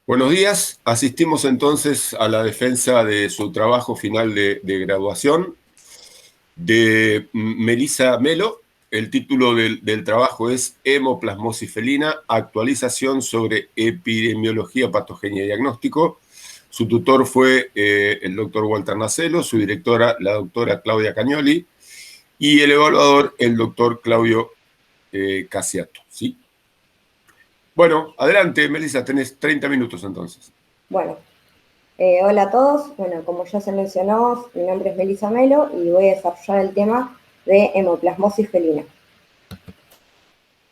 Buenos días, asistimos entonces a la defensa de su trabajo final de graduación de Melissa Melo. El título del trabajo es Hemoplasmosis felina, actualización sobre epidemiología, patogenia y diagnóstico. Su tutor fue el doctor Walter Nacelo, su directora la doctora Claudia Cagnoli y el evaluador el doctor Claudio Casiato, ¿sí? Bueno, adelante, Melissa, tenés 30 minutos entonces. Bueno, hola a todos. Bueno, como ya se mencionó, mi nombre es Melissa Melo y voy a desarrollar el tema de hemoplasmosis felina.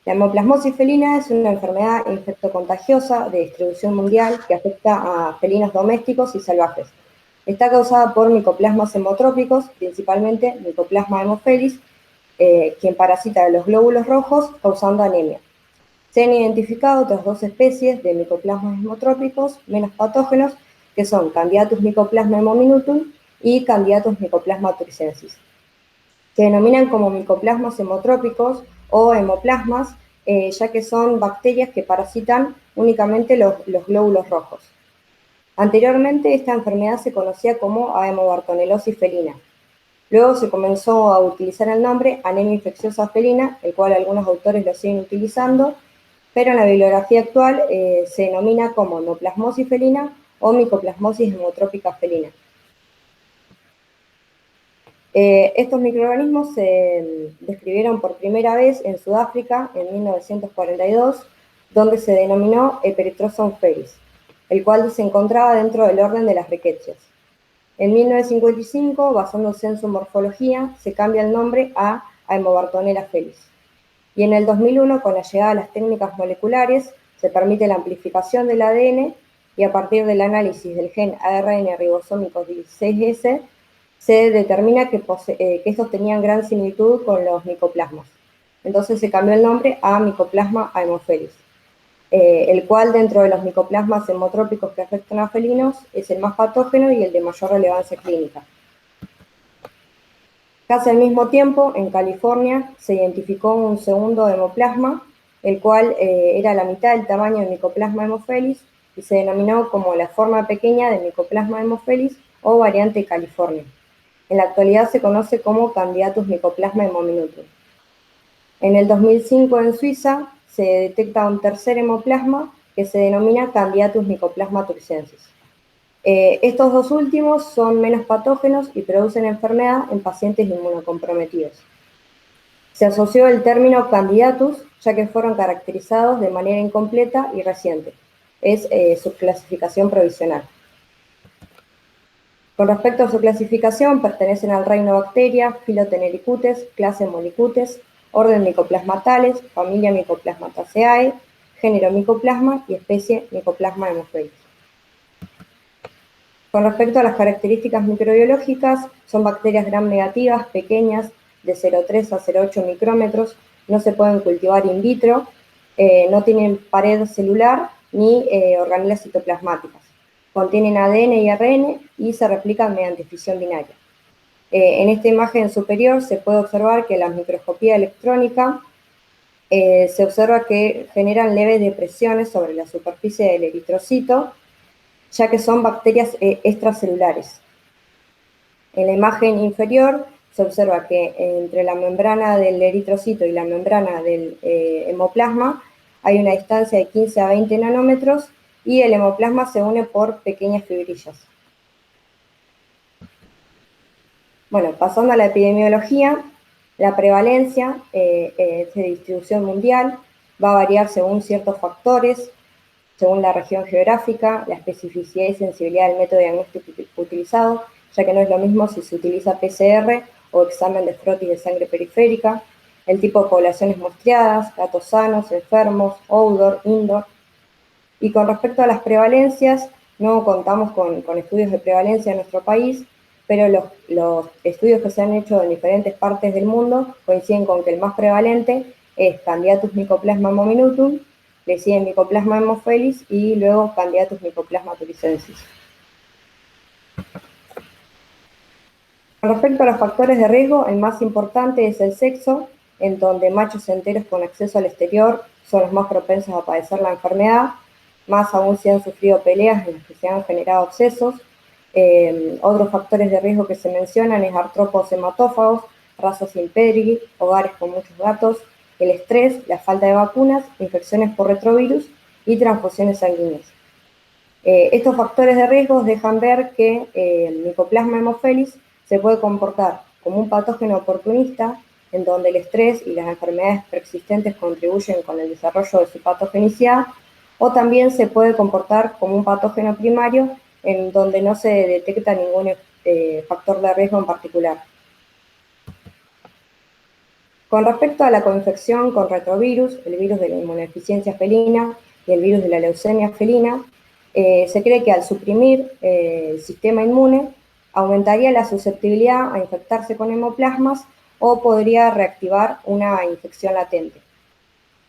La hemoplasmosis felina es una enfermedad infectocontagiosa de distribución mundial que afecta a felinos domésticos y salvajes. Está causada por micoplasmas hemotrópicos, principalmente Mycoplasma haemophilus, quien parasita los glóbulos rojos causando anemia. Se han identificado otras dos especies de micoplasmas hemotrópicos menos patógenos, que son Candidatus mycoplasma hemominutum y Candidatus mycoplasma turciensis. Se denominan como micoplasmas hemotrópicos o hemoplasmas, ya que son bacterias que parasitan únicamente los glóbulos rojos. Anteriormente, esta enfermedad se conocía como aemobartonelosis felina. Luego se comenzó a utilizar el nombre anemia infecciosa felina, el cual algunos autores lo siguen utilizando, pero en la bibliografía actual se denomina como hemoplasmosis felina o micoplasmosis hemotrópica felina. Estos microorganismos se describieron por primera vez en Sudáfrica en 1942, donde se denominó Eperithrosum felis, el cual se encontraba dentro del orden de las rickettsias. En 1955, basándose en su morfología, se cambia el nombre a Haemobartonella felis. Y en el 2001, con la llegada de las técnicas moleculares, se permite la amplificación del ADN y a partir del análisis del gen ARN ribosómico 16S, se determina que estos tenían gran similitud con los micoplasmas. Entonces se cambió el nombre a Mycoplasma haemophilus, el cual dentro de los micoplasmas hemotrópicos que afectan a felinos es el más patógeno y el de mayor relevancia clínica. Casi al mismo tiempo, en California, se identificó un segundo hemoplasma, el cual era la mitad del tamaño de Mycoplasma haemophilus y se denominó como la forma pequeña de Mycoplasma haemophilus o variante California. En la actualidad se conoce como Candidatus mycoplasma hemominutum. En el 2005 en Suiza se detecta un tercer hemoplasma que se denomina Candidatus mycoplasma turciensis. Estos dos últimos son menos patógenos y producen enfermedad en pacientes inmunocomprometidos. Se asoció el término candidatus ya que fueron caracterizados de manera incompleta y reciente. Es su clasificación provisional. Con respecto a su clasificación, pertenecen al reino Bacteria, filo Tenericutes, clase Molicutes, orden Mycoplasmatales, familia Mycoplasmataceae, género Mycoplasma y especie Mycoplasma haemophilus. Con respecto a las características microbiológicas, son bacterias gram negativas, pequeñas, de 0,3 a 0,8 micrómetros, no se pueden cultivar in vitro, no tienen pared celular ni organelas citoplasmáticas. Contienen ADN y ARN y se replican mediante fisión binaria. En esta imagen superior se puede observar que en la microscopía electrónica se observa que generan leves depresiones sobre la superficie del eritrocito, ya que son bacterias extracelulares. En la imagen inferior se observa que entre la membrana del eritrocito y la membrana del hemoplasma hay una distancia de 15 a 20 nanómetros y el hemoplasma se une por pequeñas fibrillas. Bueno, pasando a la epidemiología, la prevalencia es de distribución mundial, va a variar según ciertos factores, según la región geográfica, la especificidad y sensibilidad del método diagnóstico utilizado, ya que no es lo mismo si se utiliza PCR o examen de frotis de sangre periférica, el tipo de poblaciones muestreadas, gatos sanos, enfermos, outdoor, indoor. Y con respecto a las prevalencias, no contamos con estudios de prevalencia en nuestro país, pero los estudios que se han hecho en diferentes partes del mundo coinciden con que el más prevalente es Candidatus mycoplasma homominutum, le sigue Mycoplasma haemophilus y luego Candidatus mycoplasma turciensis. Con respecto a los factores de riesgo, el más importante es el sexo, en donde machos enteros con acceso al exterior son los más propensos a padecer la enfermedad. más aún si han sufrido peleas en las que se han generado abscesos. Otros factores de riesgo que se mencionan es artrópodos hematófagos, razas impedri, hogares con muchos gatos, el estrés, la falta de vacunas, infecciones por retrovirus y transfusiones sanguíneas. Estos factores de riesgo dejan ver que el Mycoplasma haemophilus se puede comportar como un patógeno oportunista, en donde el estrés y las enfermedades preexistentes contribuyen con el desarrollo de su patogenicidad, o también se puede comportar como un patógeno primario, en donde no se detecta ningún factor de riesgo en particular. Con respecto a la coinfección con retrovirus, el virus de la inmunodeficiencia felina y el virus de la leucemia felina, se cree que al suprimir el sistema inmune aumentaría la susceptibilidad a infectarse con hemoplasmas o podría reactivar una infección latente.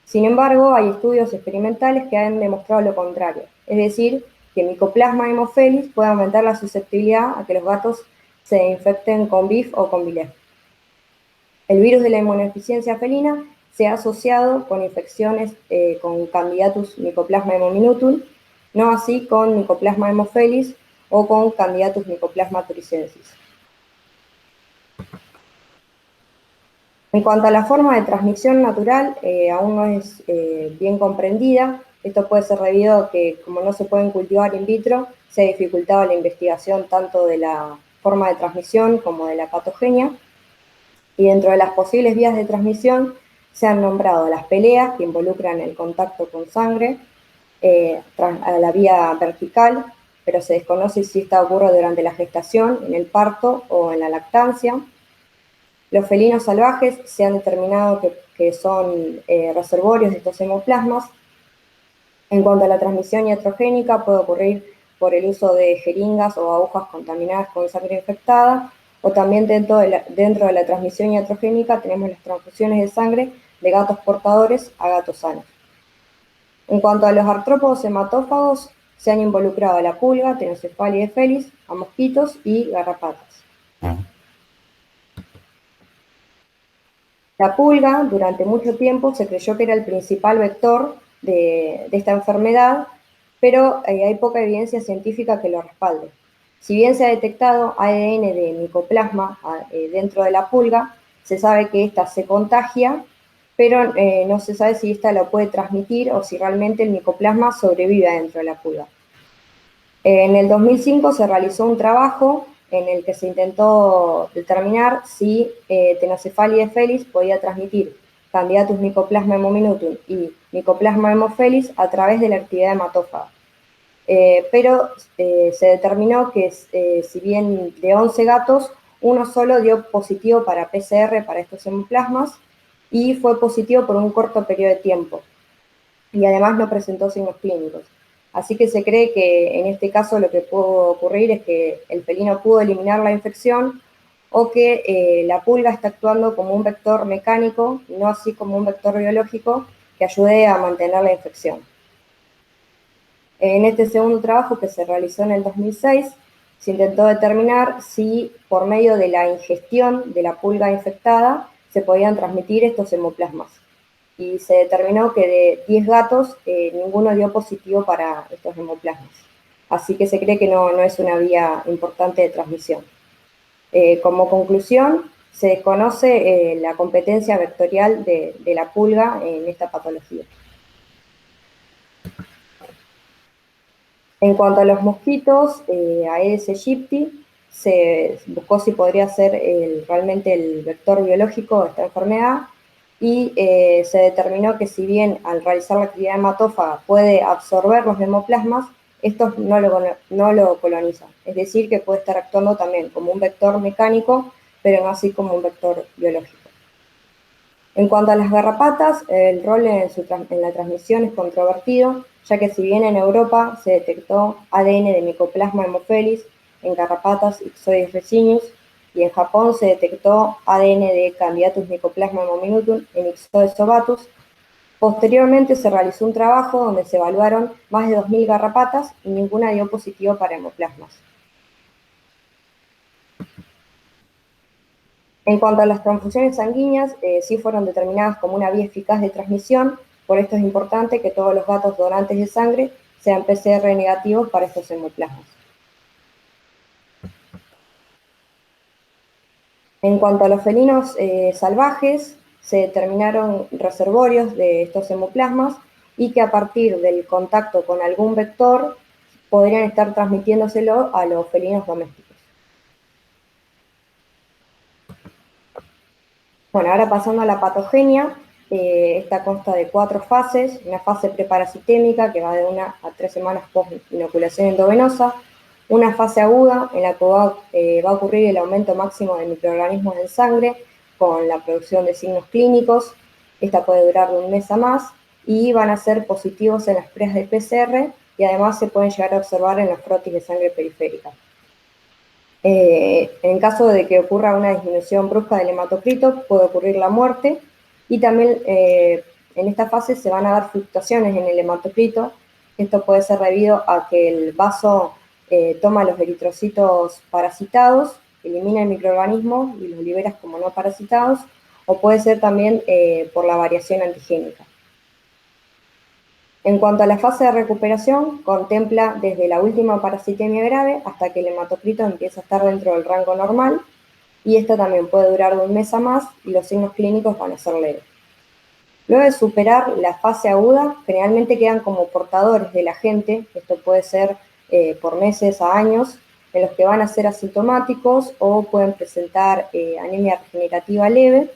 Sin embargo, hay estudios experimentales que han demostrado lo contrario, es decir, que Mycoplasma haemophilus puede aumentar la susceptibilidad a que los gatos se infecten con BIF o con BILEF. El virus de la inmunodeficiencia felina se ha asociado con infecciones con Candidatus Mycoplasma haemominutum, no así con Mycoplasma haemophilus o con Candidatus Mycoplasma turicensis. En cuanto a la forma de transmisión natural, aún no es bien comprendida. Esto puede ser debido a que, como no se pueden cultivar in vitro, se ha dificultado la investigación tanto de la forma de transmisión como de la patogenia. Y dentro de las posibles vías de transmisión se han nombrado las peleas, que involucran el contacto con sangre, a la vía vertical, pero se desconoce si esta ocurre durante la gestación, en el parto o en la lactancia. Los felinos salvajes se han determinado que son reservorios de estos hemoplasmas. En cuanto a la transmisión iatrogénica, puede ocurrir por el uso de jeringas o agujas contaminadas con sangre infectada, o también dentro de la transmisión iatrogénica tenemos las transfusiones de sangre de gatos portadores a gatos sanos. En cuanto a los artrópodos hematófagos, se han involucrado a la pulga, Tenocephalide felis, a mosquitos y garrapatas. La pulga, durante mucho tiempo, se creyó que era el principal vector de esta enfermedad, pero hay poca evidencia científica que lo respalde. Si bien se ha detectado ADN de micoplasma dentro de la pulga, se sabe que ésta se contagia, pero no se sabe si ésta lo puede transmitir o si realmente el micoplasma sobrevive dentro de la pulga. En el 2005 se realizó un trabajo en el que se intentó determinar si Tenocephalide felis podía transmitir Candidatus Mycoplasma haemominutum y Mycoplasma haemophilus a través de la actividad hematófaga. Pero se determinó que si bien de 11 gatos, uno solo dio positivo para PCR para estos hemoplasmas y fue positivo por un corto periodo de tiempo. Y además no presentó signos clínicos. Así que se cree que en este caso lo que pudo ocurrir es que el felino pudo eliminar la infección o que la pulga está actuando como un vector mecánico y no así como un vector biológico que ayude a mantener la infección. En este segundo trabajo que se realizó en el 2006, se intentó determinar si por medio de la ingestión de la pulga infectada se podían transmitir estos hemoplasmas. Y se determinó que de 10 gatos, ninguno dio positivo para estos hemoplasmas. Así que se cree que no es una vía importante de transmisión. Como conclusión, se desconoce la competencia vectorial de la pulga en esta patología. En cuanto a los mosquitos, Aedes aegypti, se buscó si podría ser realmente el vector biológico de esta enfermedad, y se determinó que si bien al realizar la actividad hematófaga puede absorber los hemoplasmas, estos no lo colonizan. Es decir, que puede estar actuando también como un vector mecánico, pero no así como un vector biológico. En cuanto a las garrapatas, el rol en la transmisión es controvertido, ya que si bien en Europa se detectó ADN de Mycoplasma haemophilus en garrapatas Ixodes ricinus, y en Japón se detectó ADN de Candidatus Mycoplasma haemominutum en Ixodes ovatus. Posteriormente se realizó un trabajo donde se evaluaron más de 2.000 garrapatas y ninguna dio positivo para hemoplasmas. En cuanto a las transfusiones sanguíneas, sí fueron determinadas como una vía eficaz de transmisión, por esto es importante que todos los gatos donantes de sangre sean PCR negativos para estos hemoplasmas. En cuanto a los felinos salvajes, se determinaron reservorios de estos hemoplasmas y que a partir del contacto con algún vector podrían estar transmitiéndoselo a los felinos domésticos. Bueno, ahora pasando a la patogenia, esta consta de 4 fases: una fase preparasitémica que va de 1 a 3 semanas post inoculación endovenosa, una fase aguda en la que va a ocurrir el aumento máximo de microorganismos en sangre con la producción de signos clínicos. Esta puede durar de un mes a más y van a ser positivos en las pruebas de PCR y además se pueden llegar a observar en los frotis de sangre periférica. En caso de que ocurra una disminución brusca del hematocrito, puede ocurrir la muerte, y también en esta fase se van a dar fluctuaciones en el hematocrito. Esto puede ser debido a que el vaso toma los eritrocitos parasitados, elimina el microorganismo y los libera como no parasitados, o puede ser también por la variación antigénica. En cuanto a la fase de recuperación, contempla desde la última parasitemia grave hasta que el hematocrito empieza a estar dentro del rango normal, y esta también puede durar de un mes a más y los signos clínicos van a ser leves. Luego de superar la fase aguda, generalmente quedan como portadores del agente. Esto puede ser por meses a años, en los que van a ser asintomáticos o pueden presentar anemia regenerativa leve,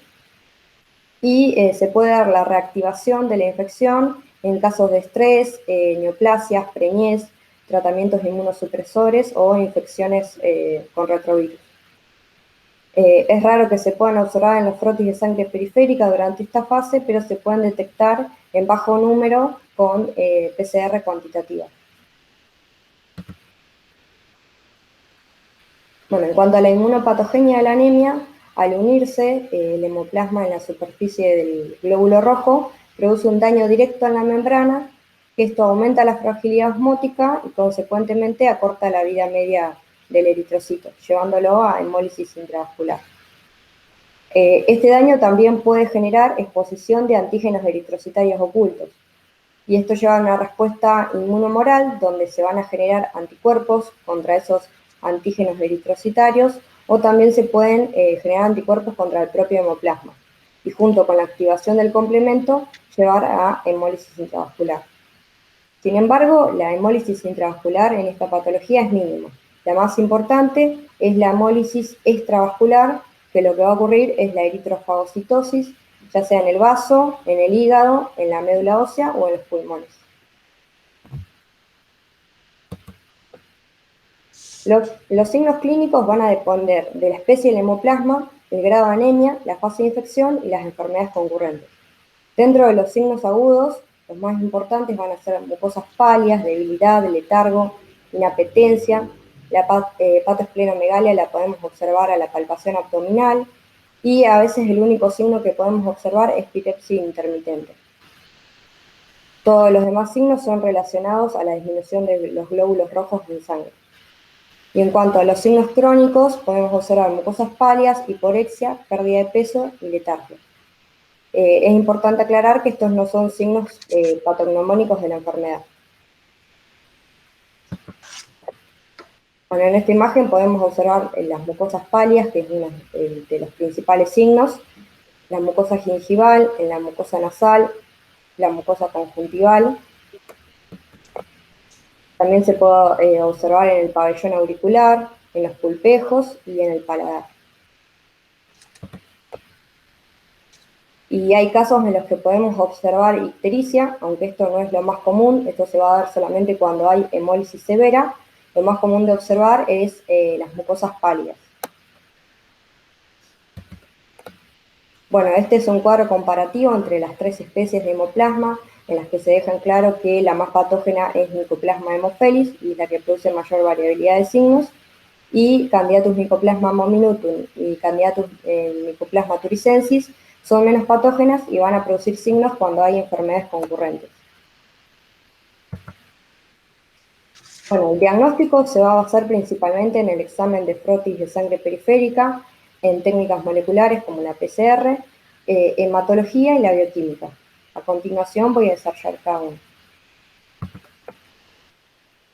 y se puede dar la reactivación de la infección en casos de estrés, neoplasias, preñez, tratamientos inmunosupresores o infecciones con retrovirus. Es raro que se puedan observar en los frotis de sangre periférica durante esta fase, pero se pueden detectar en bajo número con PCR cuantitativa. Bueno, en cuanto a la inmunopatogenia de la anemia, al unirse el hemoplasma en la superficie del glóbulo rojo, produce un daño directo en la membrana, que esto aumenta la fragilidad osmótica y consecuentemente acorta la vida media del eritrocito, llevándolo a hemólisis intravascular. Este daño también puede generar exposición de antígenos eritrocitarios ocultos, y esto lleva a una respuesta inmunomoral donde se van a generar anticuerpos contra esos antígenos eritrocitarios, o también se pueden generar anticuerpos contra el propio hemoplasma, y junto con la activación del complemento llevar a hemólisis intravascular. Sin embargo, la hemólisis intravascular en esta patología es mínima. La más importante es la hemólisis extravascular, que lo que va a ocurrir es la eritrofagocitosis, ya sea en el vaso, en el hígado, en la médula ósea o en los pulmones. Los signos clínicos van a depender de la especie del hemoplasma, el grado de anemia, la fase de infección y las enfermedades concurrentes. Dentro de los signos agudos, los más importantes van a ser mucosas pálidas, debilidad, letargo, inapetencia. La hepatoesplenomegalia la podemos observar a la palpación abdominal, y a veces el único signo que podemos observar es pirepsia intermitente. Todos los demás signos son relacionados a la disminución de los glóbulos rojos en sangre. Y en cuanto a los signos crónicos, podemos observar mucosas pálidas, hiporexia, pérdida de peso y letargia. Es importante aclarar que estos no son signos patognomónicos de la enfermedad. Bueno, en esta imagen podemos observar las mucosas pálidas, que es uno de los principales signos, la mucosa gingival, en la mucosa nasal, la mucosa conjuntival. También se puede observar en el pabellón auricular, en los pulpejos y en el paladar. Y hay casos en los que podemos observar ictericia, aunque esto no es lo más común. Esto se va a dar solamente cuando hay hemólisis severa. Lo más común de observar es las mucosas pálidas. Bueno, este es un cuadro comparativo entre las 3 especies de hemoplasma, en las que se deja en claro que la más patógena es Mycoplasma haemophilus, y la que produce mayor variabilidad de signos, y Candidatus Mycoplasma mominutum y Candidatus Mycoplasma turicensis son menos patógenas y van a producir signos cuando hay enfermedades concurrentes. Bueno, el diagnóstico se va a basar principalmente en el examen de frotis de sangre periférica, en técnicas moleculares como la PCR, hematología y la bioquímica. A continuación voy a desarrollar cada uno.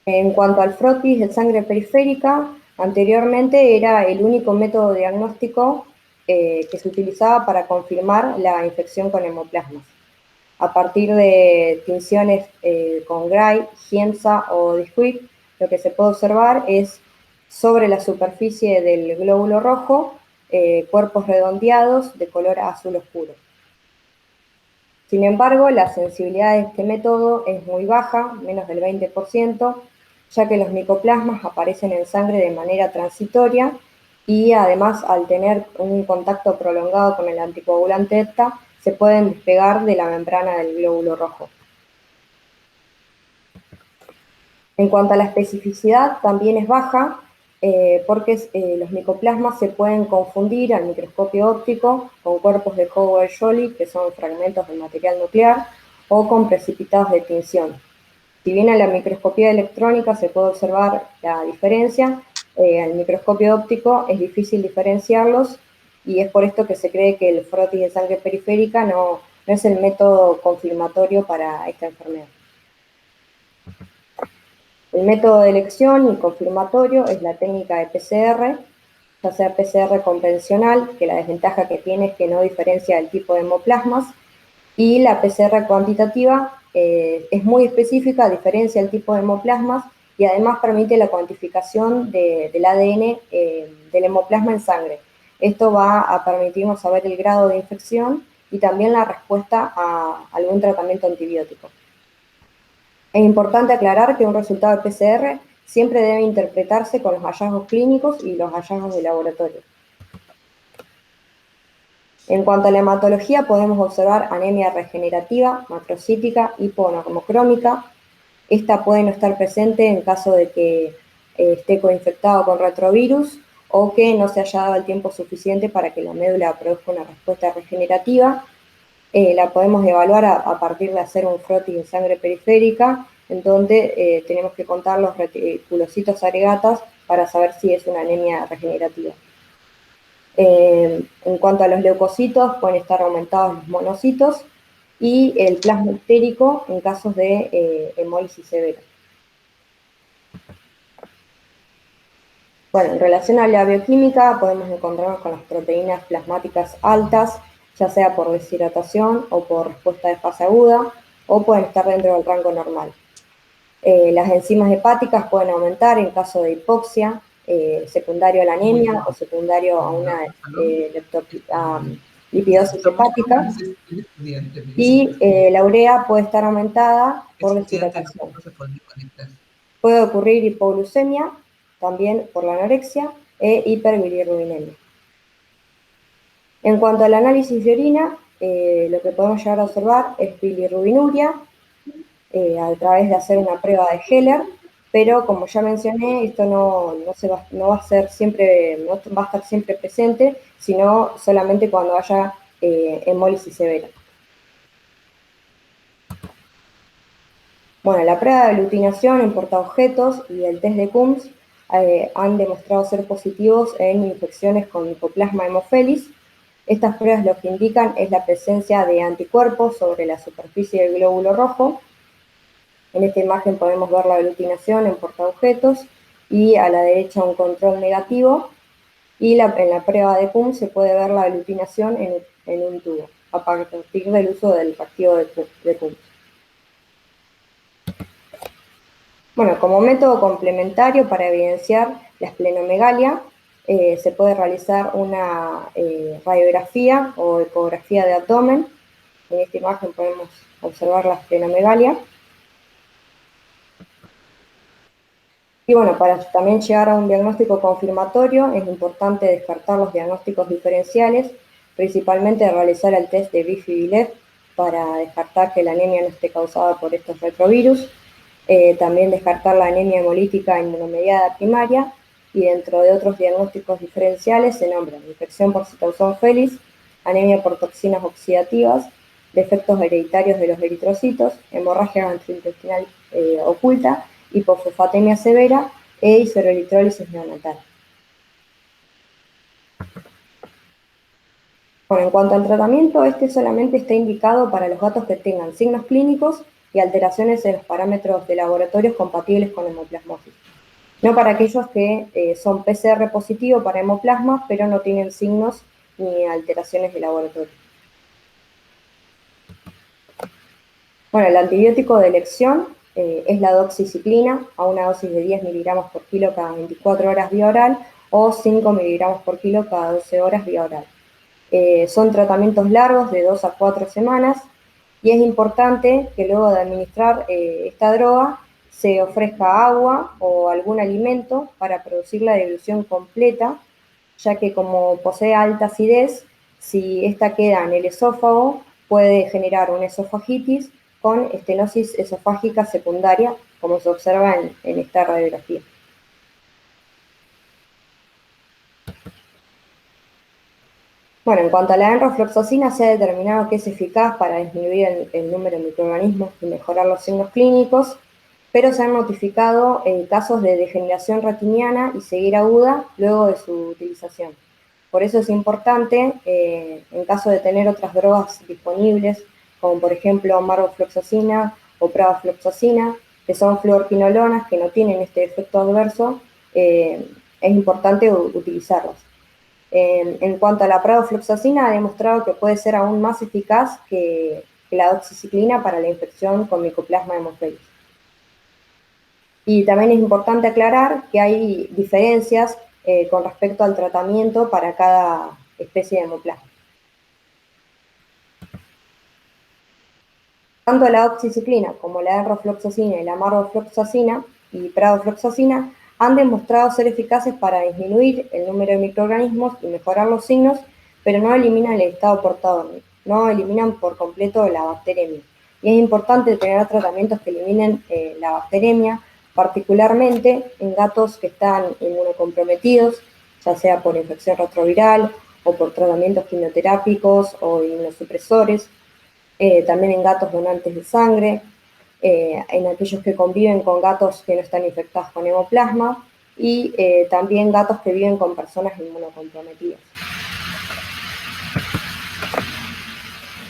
En cuanto al frotis de sangre periférica, anteriormente era el único método diagnóstico que se utilizaba para confirmar la infección con hemoplasmas. A partir de tinciones con Gray, Giemsa o Disquit, lo que se puede observar es sobre la superficie del glóbulo rojo cuerpos redondeados de color azul oscuro. Sin embargo, la sensibilidad de este método es muy baja, menos del 20%, ya que los micoplasmas aparecen en sangre de manera transitoria y además al tener un contacto prolongado con el anticoagulante ETA, se pueden despegar de la membrana del glóbulo rojo. En cuanto a la especificidad, también es baja, porque los micoplasmas se pueden confundir al microscopio óptico con cuerpos de Howard-Jolly, que son fragmentos de material nuclear, o con precipitados de tinción. Si bien en la microscopía electrónica se puede observar la diferencia, al microscopio óptico es difícil diferenciarlos y es por esto que se cree que el frotis de sangre periférica no es el método confirmatorio para esta enfermedad. El método de elección y confirmatorio es la técnica de PCR, ya sea PCR convencional, que la desventaja que tiene es que no diferencia el tipo de hemoplasmas, y la PCR cuantitativa es muy específica, diferencia el tipo de hemoplasmas y además permite la cuantificación del ADN del hemoplasma en sangre. Esto va a permitirnos saber el grado de infección y también la respuesta a algún tratamiento antibiótico. Es importante aclarar que un resultado de PCR siempre debe interpretarse con los hallazgos clínicos y los hallazgos de laboratorio. En cuanto a la hematología, podemos observar anemia regenerativa, macrocítica, hiponormocrómica. Esta puede no estar presente en caso de que esté coinfectado con retrovirus o que no se haya dado el tiempo suficiente para que la médula produzca una respuesta regenerativa. La podemos evaluar a partir de hacer un frotis de sangre periférica, en donde tenemos que contar los reticulocitos agregatas para saber si es una anemia regenerativa. En cuanto a los leucocitos, pueden estar aumentados los monocitos y el plasma ictérico en casos de hemólisis severa. Bueno, en relación a la bioquímica, podemos encontrarnos con las proteínas plasmáticas altas, ya sea por deshidratación o por respuesta de fase aguda, o pueden estar dentro del rango normal. Las enzimas hepáticas pueden aumentar en caso de hipoxia, secundario a la anemia o secundario a una lipidosis hepática, y la urea puede estar aumentada por deshidratación. Puede ocurrir hipoglucemia, también por la anorexia, e hiperbilirrubinemia. En cuanto al análisis de orina, lo que podemos llegar a observar es bilirrubinuria a través de hacer una prueba de Heller, pero como ya mencioné, esto no va a estar siempre presente, sino solamente cuando haya hemólisis severa. Bueno, la prueba de aglutinación en portaobjetos y el test de Coombs han demostrado ser positivos en infecciones con Mycoplasma haemophilus. Estas pruebas lo que indican es la presencia de anticuerpos sobre la superficie del glóbulo rojo. En esta imagen podemos ver la aglutinación en portaobjetos y a la derecha un control negativo. Y en la prueba de Coombs se puede ver la aglutinación en un tubo, a partir del uso del reactivo de Coombs. Bueno, como método complementario para evidenciar la esplenomegalia, se puede realizar una radiografía o ecografía de abdomen. En esta imagen podemos observar la esplenomegalia. Y bueno, para también llegar a un diagnóstico confirmatorio es importante descartar los diagnósticos diferenciales, principalmente realizar el test de Bifi-Bilev para descartar que la anemia no esté causada por estos retrovirus. También descartar la anemia hemolítica inmunomediada primaria, y dentro de otros diagnósticos diferenciales se nombran infección por Citousón felis, anemia por toxinas oxidativas, defectos hereditarios de los eritrocitos, hemorragia gastrointestinal oculta, hipofosfatemia severa e hipererитrólisis neonatal. Bueno, en cuanto al tratamiento, este solamente está indicado para los gatos que tengan signos clínicos y alteraciones en los parámetros de laboratorios compatibles con hemoplasmosis. No para aquellos que son PCR positivo para hemoplasma, pero no tienen signos ni alteraciones de laboratorio. Bueno, el antibiótico de elección es la doxiciclina, a una dosis de 10 miligramos por kilo cada 24 horas vía oral o 5 miligramos por kilo cada 12 horas vía oral. Son tratamientos largos de 2 a 4 semanas y es importante que luego de administrar esta droga se ofrezca agua o algún alimento para producir la dilución completa, ya que como posee alta acidez, si esta queda en el esófago, puede generar una esofagitis con estenosis esofágica secundaria, como se observa en esta radiografía. Bueno, en cuanto a la enrofloxacina, se ha determinado que es eficaz para disminuir el número de microorganismos y mejorar los signos clínicos, pero se han notificado casos de degeneración retiniana y ceguera aguda luego de su utilización. Por eso es importante, en caso de tener otras drogas disponibles, como por ejemplo marvofloxacina o pravofloxacina, que son fluorquinolonas que no tienen este efecto adverso, es importante utilizarlas. En cuanto a la pravofloxacina, ha demostrado que puede ser aún más eficaz que la doxiciclina para la infección con Mycoplasma haemophilus. Y también es importante aclarar que hay diferencias con respecto al tratamiento para cada especie de hemoplasma. Tanto la doxiciclina como la enrofloxacina y la marvofloxacina y pravofloxacina han demostrado ser eficaces para disminuir el número de microorganismos y mejorar los signos, pero no eliminan el estado portador, no eliminan por completo la bacteremia. Y es importante tener tratamientos que eliminen la bacteremia, particularmente en gatos que están inmunocomprometidos, ya sea por infección retroviral o por tratamientos quimioterápicos o inmunosupresores, también en gatos donantes de sangre, en aquellos que conviven con gatos que no están infectados con hemoplasma y también gatos que viven con personas inmunocomprometidas.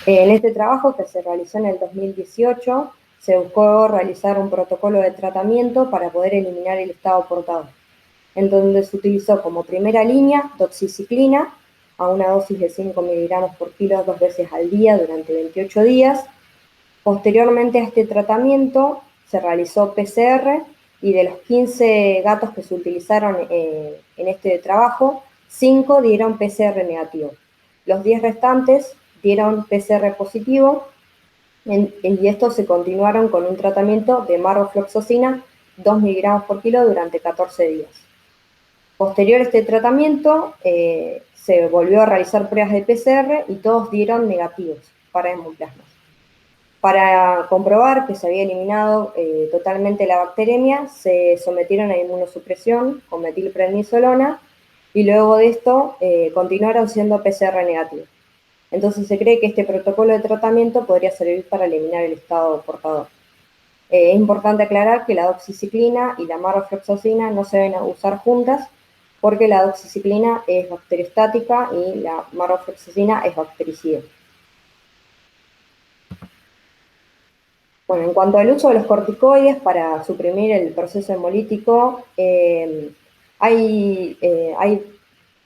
En este trabajo, que se realizó en el 2018, se buscó realizar un protocolo de tratamiento para poder eliminar el estado portador, en donde se utilizó como primera línea doxiciclina a una dosis de 5 miligramos por kilo 2 veces al día durante 28 días. Posteriormente a este tratamiento se realizó PCR y de los 15 gatos que se utilizaron en este trabajo, 5 dieron PCR negativo. Los 10 restantes dieron PCR positivo y estos se continuaron con un tratamiento de marvofloxacina 2 miligramos por kilo durante 14 días. Posterior a este tratamiento, se volvió a realizar pruebas de PCR y todos dieron negativos para hemoplasmas. Para comprobar que se había eliminado totalmente la bacteremia, se sometieron a inmunosupresión con metilprednisolona y luego de esto continuaron siendo PCR negativos. Entonces se cree que este protocolo de tratamiento podría servir para eliminar el estado portador. Es importante aclarar que la doxiciclina y la marvofloxacina no se deben usar juntas porque la doxiciclina es bacteriostática y la marvofloxacina es bactericida. Bueno, en cuanto al uso de los corticoides para suprimir el proceso hemolítico, hay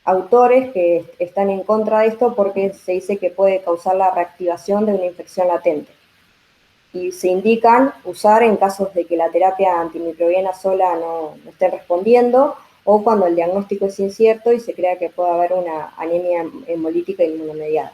autores que están en contra de esto porque se dice que puede causar la reactivación de una infección latente. Y se indican usar en casos de que la terapia antimicrobiana sola no esté respondiendo o cuando el diagnóstico es incierto y se crea que puede haber una anemia hemolítica inmunomediada.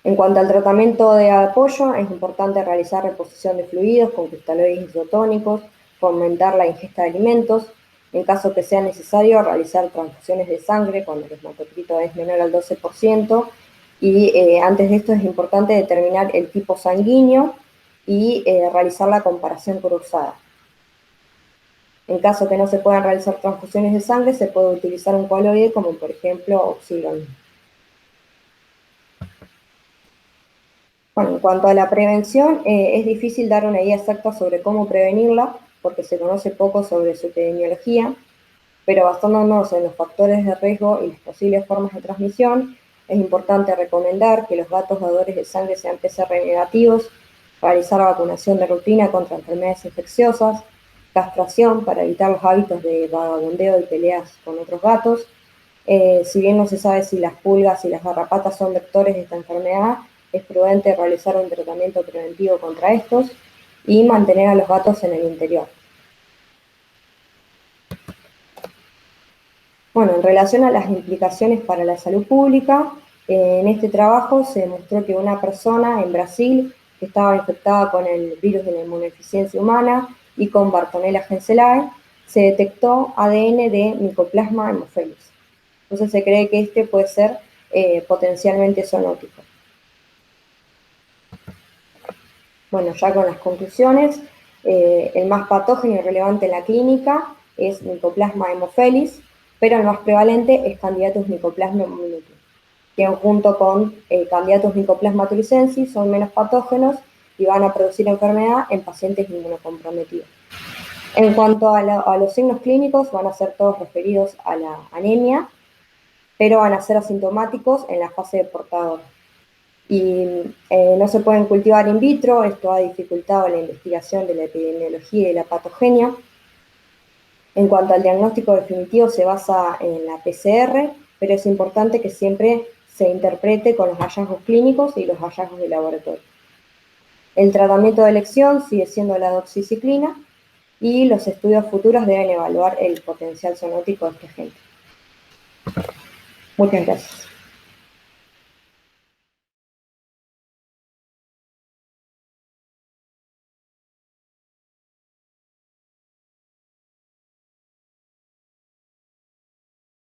En cuanto al tratamiento de apoyo, es importante realizar reposición de fluidos con cristaloides isotónicos, fomentar la ingesta de alimentos, en caso que sea necesario realizar transfusiones de sangre cuando el hematocrito es menor al 12%, y antes de esto es importante determinar el tipo sanguíneo y realizar la comparación cruzada. En caso que no se puedan realizar transfusiones de sangre, se puede utilizar un coloide como por ejemplo oxilon. Bueno, en cuanto a la prevención, es difícil dar una idea exacta sobre cómo prevenirla, porque se conoce poco sobre su epidemiología, pero basándonos en los factores de riesgo y las posibles formas de transmisión, es importante recomendar que los gatos dadores de sangre sean PCR negativos, realizar vacunación de rutina contra enfermedades infecciosas, castración para evitar los hábitos de vagabundeo y peleas con otros gatos. Si bien no se sabe si las pulgas y las garrapatas son vectores de esta enfermedad, es prudente realizar un tratamiento preventivo contra estos y mantener a los gatos en el interior. Bueno, en relación a las implicaciones para la salud pública, en este trabajo se demostró que una persona en Brasil que estaba infectada con el virus de la inmunodeficiencia humana y con Bartonella henselae, se detectó ADN de Mycoplasma haemophilus. Entonces se cree que este puede ser potencialmente zoonótico. Bueno, ya con las conclusiones, el más patógeno y relevante en la clínica es Mycoplasma haemophilus, pero el más prevalente es Candidatus mycoplasma minutum, que junto con Candidatus mycoplasma thuringiensis son menos patógenos y van a producir enfermedad en pacientes inmunocomprometidos. En cuanto a los signos clínicos, van a ser todos referidos a la anemia, pero van a ser asintomáticos en la fase de portador. Y no se pueden cultivar in vitro, esto ha dificultado la investigación de la epidemiología y de la patogenia. En cuanto al diagnóstico definitivo, se basa en la PCR, pero es importante que siempre se interprete con los hallazgos clínicos y los hallazgos de laboratorio. El tratamiento de elección sigue siendo la doxiciclina y los estudios futuros deben evaluar el potencial zoonótico de este agente. Muchas gracias.